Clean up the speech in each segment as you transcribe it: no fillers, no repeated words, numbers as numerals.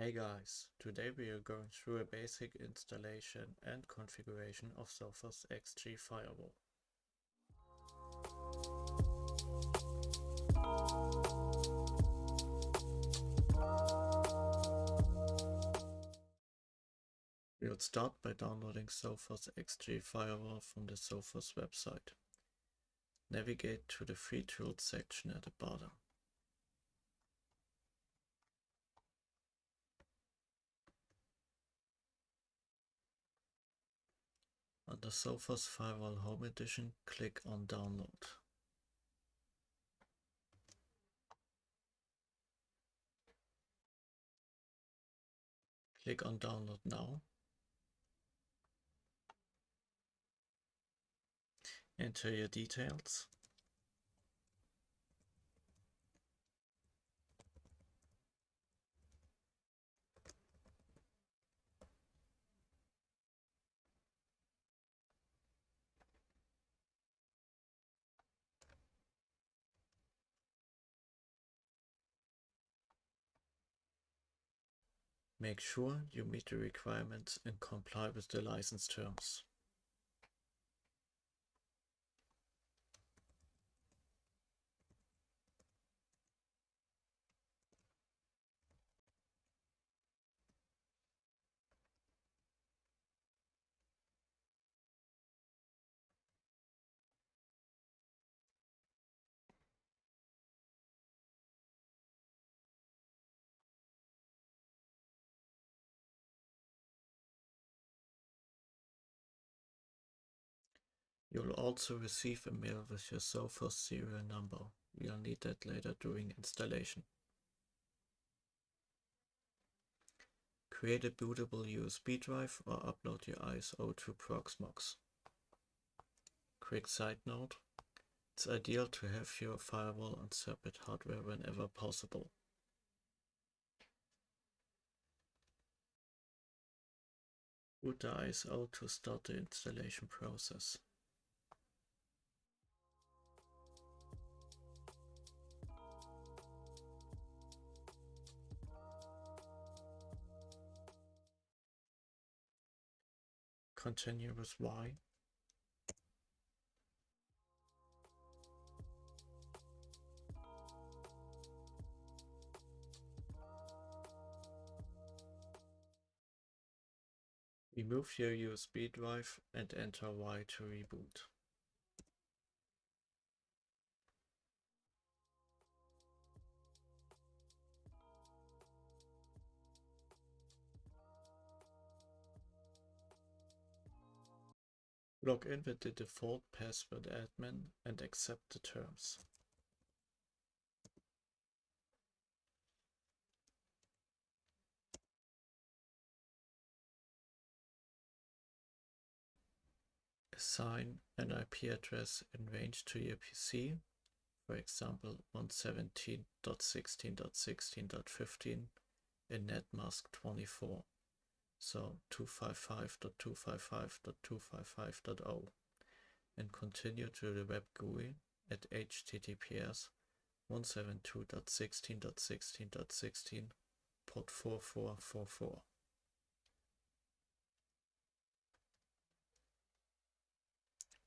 Hey guys, today we are going through a basic installation and configuration of Sophos XG Firewall. We'll start by downloading Sophos XG Firewall from the Sophos website. Navigate to the Free Tools section at the bottom. Under Sophos Firewall Home Edition, click on Download. Click on Download Now. Enter your details. Make sure you meet the requirements and comply with the license terms. You'll also receive a mail with your Sophos serial number. You'll need that later during installation. Create a bootable USB drive or upload your ISO to Proxmox. Quick side note, it's ideal to have your firewall on separate hardware whenever possible. Boot the ISO to start the installation process. Continue with Y. Remove your USB drive and enter Y to reboot. Log in with the default password admin and accept the terms. Assign an IP address in range to your PC, for example 117.16.16.15 in netmask 24, so 255.255.255.0, and continue to the web GUI at https 172.16.16.16 port 4444.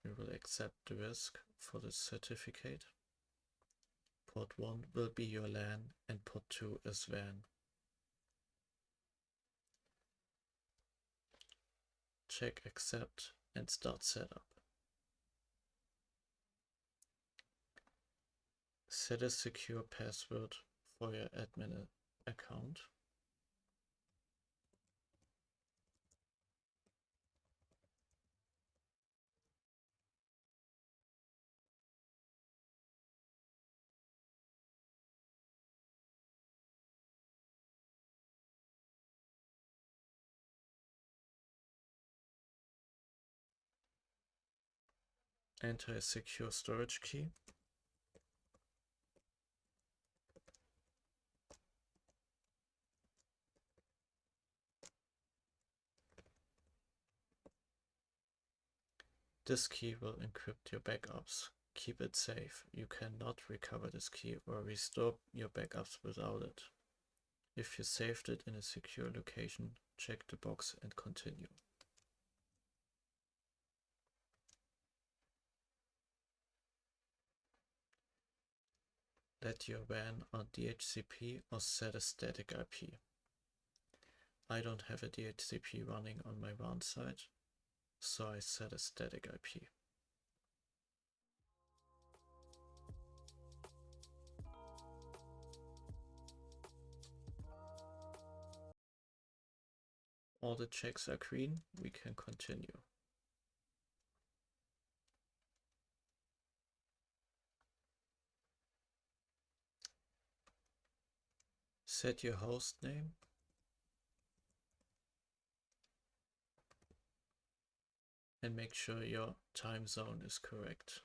We will accept the risk for the certificate. Port 1 will be your LAN and port 2 is WAN. Check accept and start setup. Set a secure password for your admin account. Enter a secure storage key. This key will encrypt your backups. Keep it safe. You cannot recover this key or restore your backups without it. If you saved it in a secure location, check the box and continue. Let your WAN on DHCP or set a static IP. I don't have a DHCP running on my WAN site, so I set a static IP. All the checks are green, we can continue. Set your host name. And make sure your time zone is correct.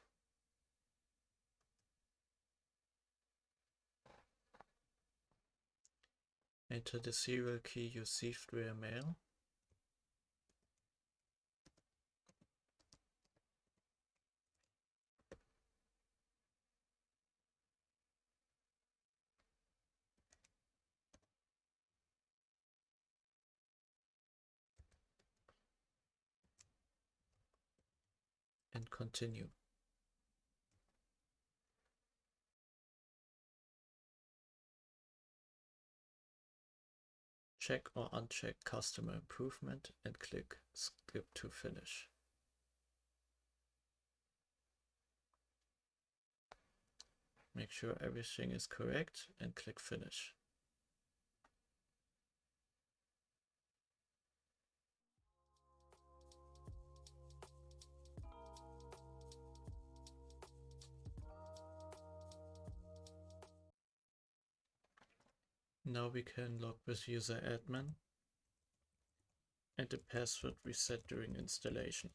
Enter the serial key you received via mail. And continue. Check or uncheck customer improvement and click skip to finish. Make sure everything is correct and click finish. Now we can log with user admin and the password we set during installation.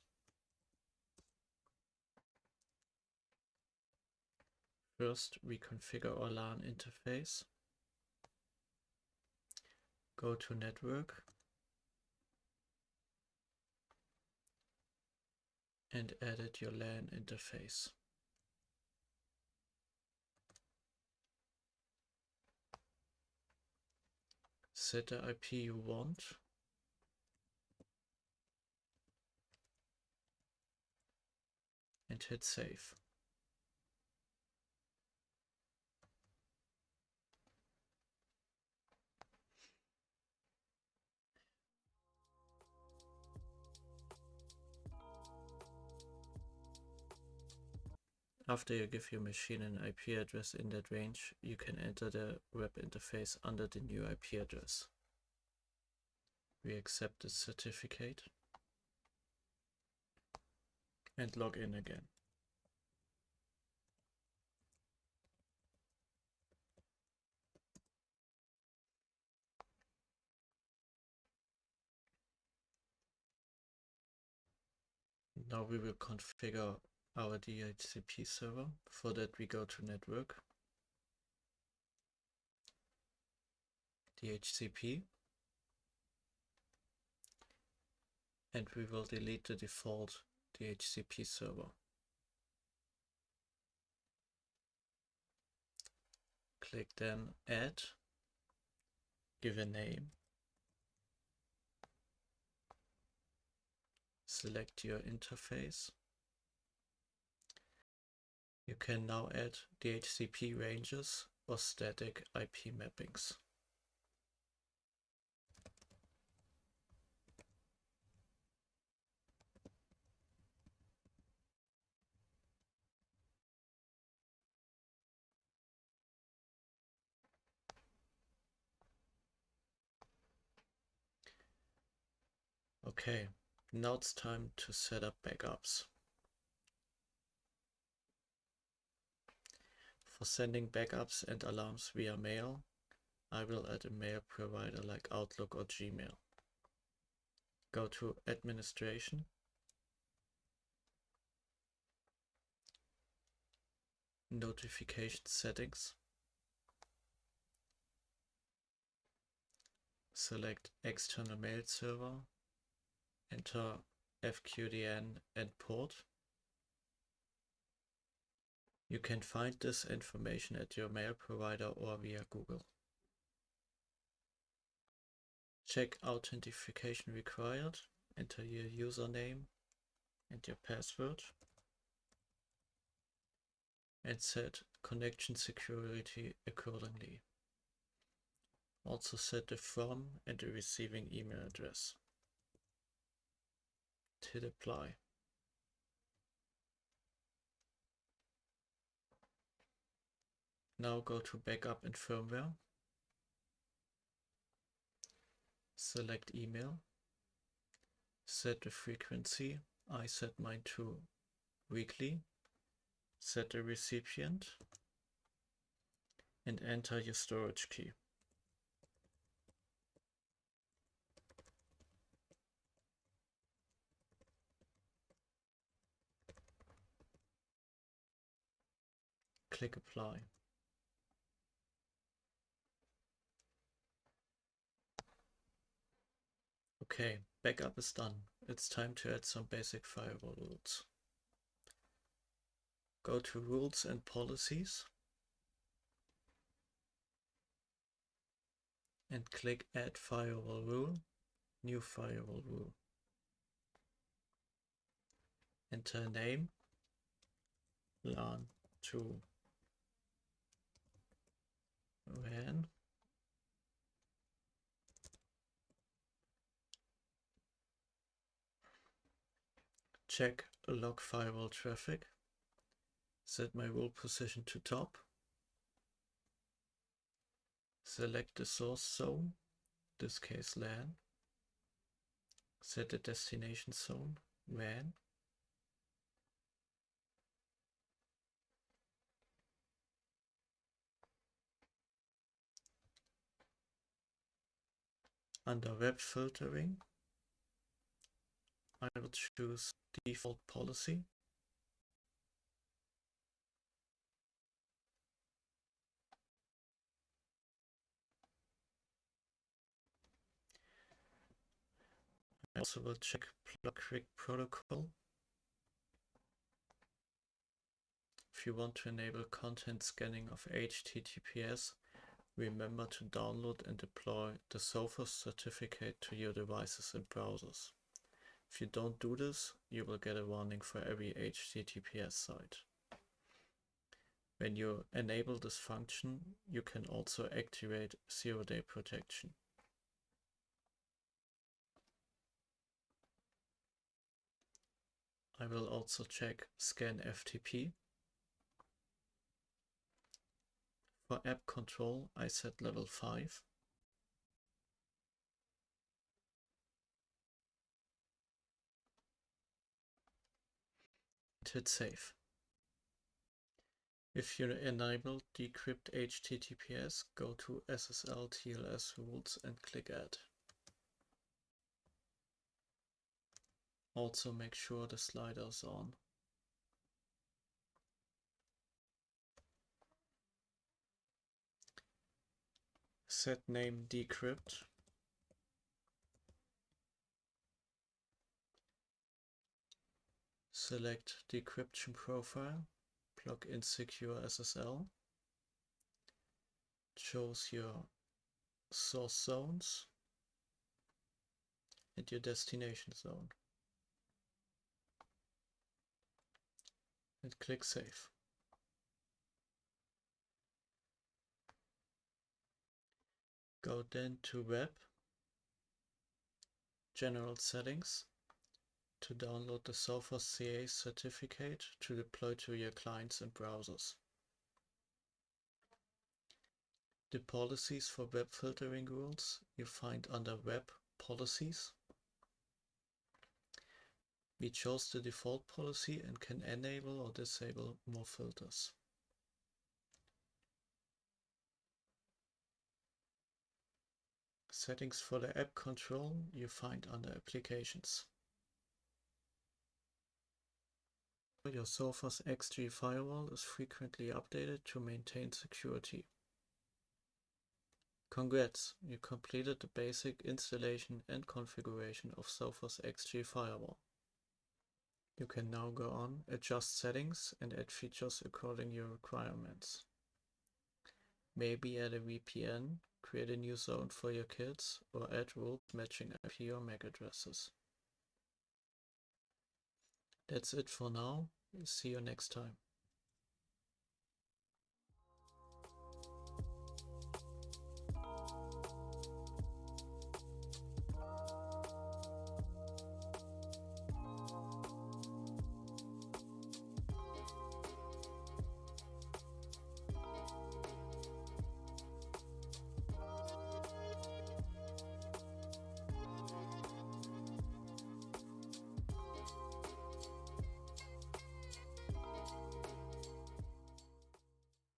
First, we configure our LAN interface. Go to Network and edit your LAN interface. Set the IP you want. And hit save. After you give your machine an IP address in that range, you can enter the web interface under the new IP address. We accept the certificate and log in again. Now we will configure our DHCP server. For that we go to Network, DHCP, and we will delete the default DHCP server. Click then Add, give a name, select your interface. You can now add DHCP ranges or static IP mappings. Okay, now it's time to set up backups. For sending backups and alarms via mail, I will add a mail provider like Outlook or Gmail. Go to Administration, Notification Settings, select External Mail Server, enter FQDN and port. You can find this information at your mail provider or via Google. Check authentication required. Enter your username and your password. And set connection security accordingly. Also set the from and the receiving email address. Hit apply. Now go to backup and firmware. Select email. Set the frequency. I set mine to weekly. Set the recipient. And enter your storage key. Click apply. Okay, backup is done. It's time to add some basic firewall rules. Go to Rules and Policies and click Add Firewall Rule, New Firewall Rule. Enter name, LAN to WAN. Check log firewall traffic. Set my rule position to top. Select the source zone, in this case LAN. Set the destination zone, WAN. Under web filtering, I will choose default policy. I also will check plug quick protocol. If you want to enable content scanning of HTTPS, remember to download and deploy the Sophos certificate to your devices and browsers. If you don't do this, you will get a warning for every HTTPS site. When you enable this function, you can also activate zero-day protection. I will also check Scan FTP. For app control, I set level 5. And hit save. If you enable decrypt HTTPS, go to SSL TLS rules and click add. Also make sure the slider is on. Set name decrypt. Select decryption profile, plug in secure SSL. Choose your source zones and your destination zone. And click save. Go then to Web, General Settings, to download the Sophos CA certificate to deploy to your clients and browsers. The policies for web filtering rules you find under Web Policies. We chose the default policy and can enable or disable more filters. Settings for the app control you find under Applications. Your Sophos X3 firewall is frequently updated to maintain security. Congrats, you completed the basic installation and configuration of Sophos X3 Firewall. You can now go on, adjust settings and add features according to your requirements. Maybe add a VPN create a new zone for your kids, or add rules matching IP or MAC addresses. That's it for now. See you next time.